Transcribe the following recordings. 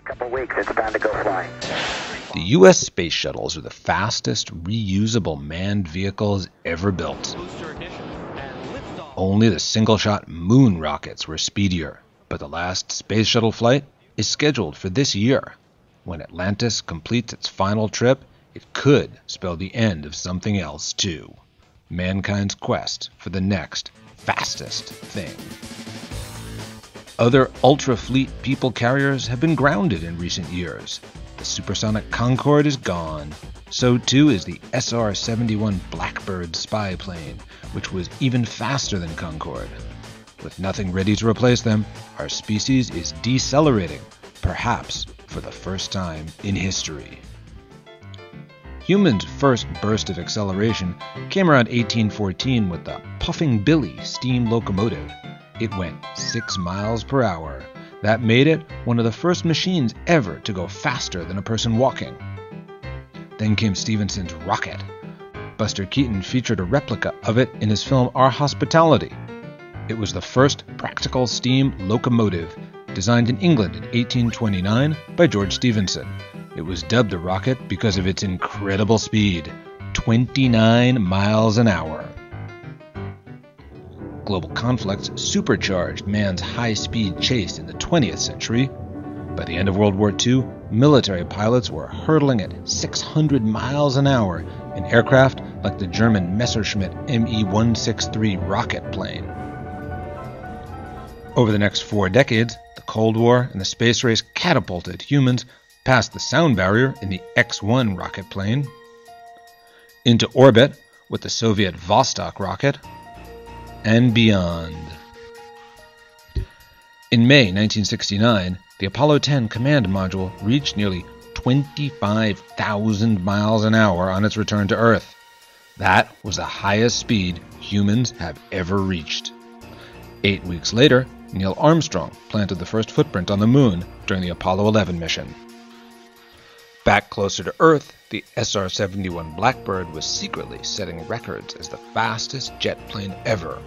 Couple weeks, it's time to go fly. The U.S. Space Shuttles are the fastest reusable manned vehicles ever built. Only the single-shot moon rockets were speedier, but the last Space Shuttle flight is scheduled for this year. When Atlantis completes its final trip, it could spell the end of something else too. Mankind's quest for the next fastest thing. Other ultra-fleet people carriers have been grounded in recent years. The supersonic Concorde is gone. So too is the SR-71 Blackbird spy plane, which was even faster than Concorde. With nothing ready to replace them, our species is decelerating, perhaps for the first time in history. Humans' first burst of acceleration came around 1814 with the Puffing Billy steam locomotive. It went 6 miles per hour. That made it one of the first machines ever to go faster than a person walking. Then came Stephenson's rocket. Buster Keaton featured a replica of it in his film Our Hospitality. It was the first practical steam locomotive, designed in England in 1829 by George Stephenson. It was dubbed a rocket because of its incredible speed, 29 miles an hour. Global conflicts supercharged man's high-speed chase in the 20th century. By the end of World War II, military pilots were hurtling at 600 miles an hour in aircraft like the German Messerschmitt Me-163 rocket plane. Over the next 4 decades, the Cold War and the space race catapulted humans past the sound barrier in the X-1 rocket plane, into orbit with the Soviet Vostok rocket, and beyond. In May 1969, the Apollo 10 command module reached nearly 25,000 miles an hour on its return to Earth. That was the highest speed humans have ever reached. 8 weeks later, Neil Armstrong planted the first footprint on the moon during the Apollo 11 mission. Back closer to Earth, the SR-71 Blackbird was secretly setting records as the fastest jet plane ever.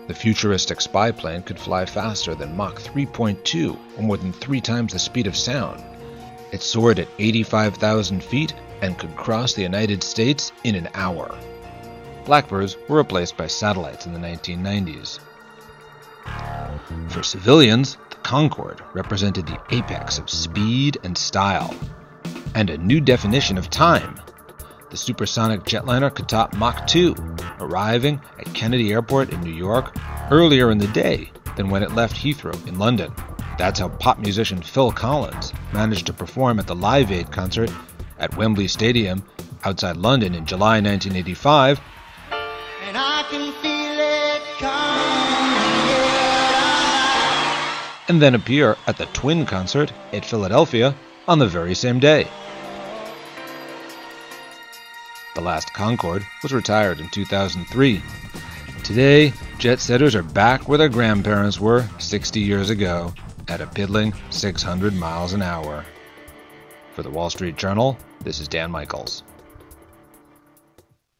The futuristic spy plane could fly faster than Mach 3.2, or more than 3 times the speed of sound. It soared at 85,000 feet and could cross the United States in an hour. Blackbirds were replaced by satellites in the 1990s. For civilians, the Concorde represented the apex of speed and style, and a new definition of time. The supersonic jetliner could top Mach 2, arriving at Kennedy Airport in New York earlier in the day than when it left Heathrow in London. That's how pop musician Phil Collins managed to perform at the Live Aid concert at Wembley Stadium outside London in July 1985, and I can feel it coming, yeah. And then appear at the Twin concert at Philadelphia on the very same day. The last Concorde was retired in 2003. Today, jet setters are back where their grandparents were 60 years ago, at a piddling 600 miles an hour. For the Wall Street Journal, this is Dan Michaels.